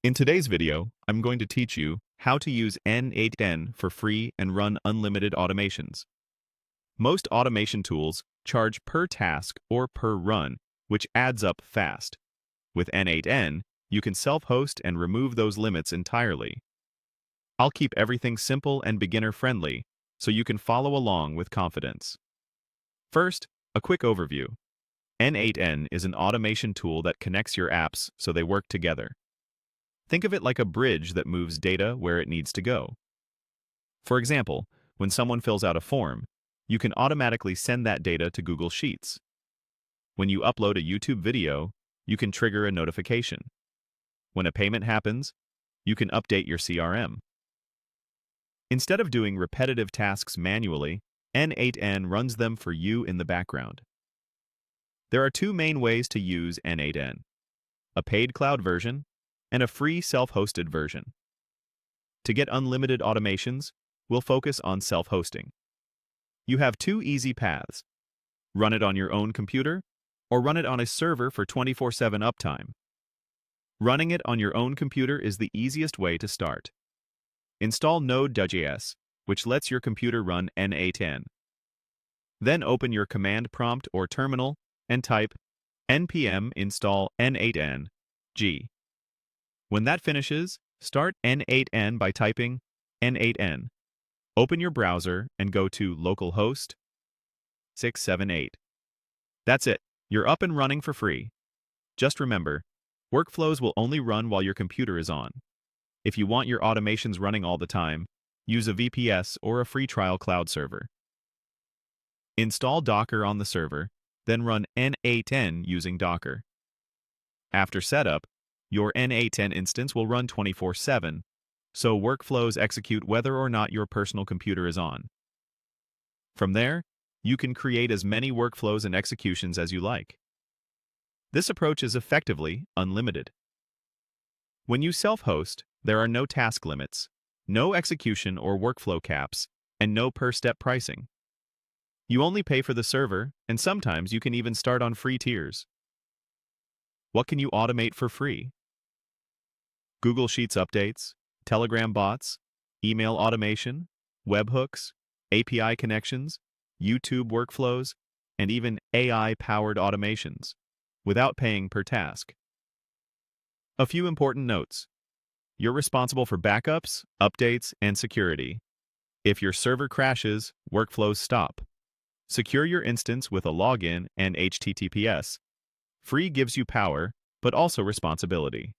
In today's video, I'm going to teach you how to use n8n for free and run unlimited automations. Most automation tools charge per task or per run, which adds up fast. With n8n, you can self-host and remove those limits entirely. I'll keep everything simple and beginner-friendly, so you can follow along with confidence. First, a quick overview. n8n is an automation tool that connects your apps so they work together. Think of it like a bridge that moves data where it needs to go. For example, when someone fills out a form, you can automatically send that data to Google Sheets. When you upload a YouTube video, you can trigger a notification. When a payment happens, you can update your CRM. Instead of doing repetitive tasks manually, n8n runs them for you in the background. There are two main ways to use n8n: a paid cloud version and a free self-hosted version. To get unlimited automations, we'll focus on self-hosting. You have two easy paths: run it on your own computer or run it on a server for 24/7 uptime. Running it on your own computer is the easiest way to start. Install Node.js, which lets your computer run n8n. Then open your command prompt or terminal and type npm install n8n g. When that finishes, start n8n by typing n8n. Open your browser and go to localhost 678. That's it. You're up and running for free. Just remember, workflows will only run while your computer is on. If you want your automations running all the time, use a VPS or a free trial cloud server. Install Docker on the server, then run n8n using Docker. After setup, your n8n instance will run 24/7, so workflows execute whether or not your personal computer is on. From there, you can create as many workflows and executions as you like. This approach is effectively unlimited. When you self-host, there are no task limits, no execution or workflow caps, and no per-step pricing. You only pay for the server, and sometimes you can even start on free tiers. What can you automate for free? Google Sheets updates, Telegram bots, email automation, webhooks, API connections, YouTube workflows, and even AI-powered automations, without paying per task. A few important notes. You're responsible for backups, updates, and security. If your server crashes, workflows stop. Secure your instance with a login and HTTPS. Free gives you power, but also responsibility.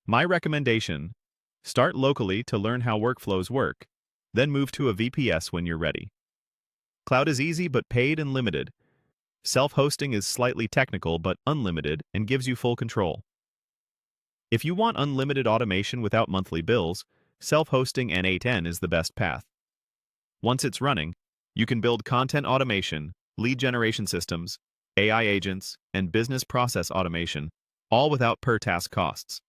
My recommendation: start locally to learn how workflows work, then move to a VPS when you're ready. Cloud is easy but paid and limited. Self-hosting is slightly technical but unlimited and gives you full control. If you want unlimited automation without monthly bills, self-hosting n8n is the best path. Once it's running, you can build content automation, lead generation systems, AI agents, and business process automation, all without per-task costs.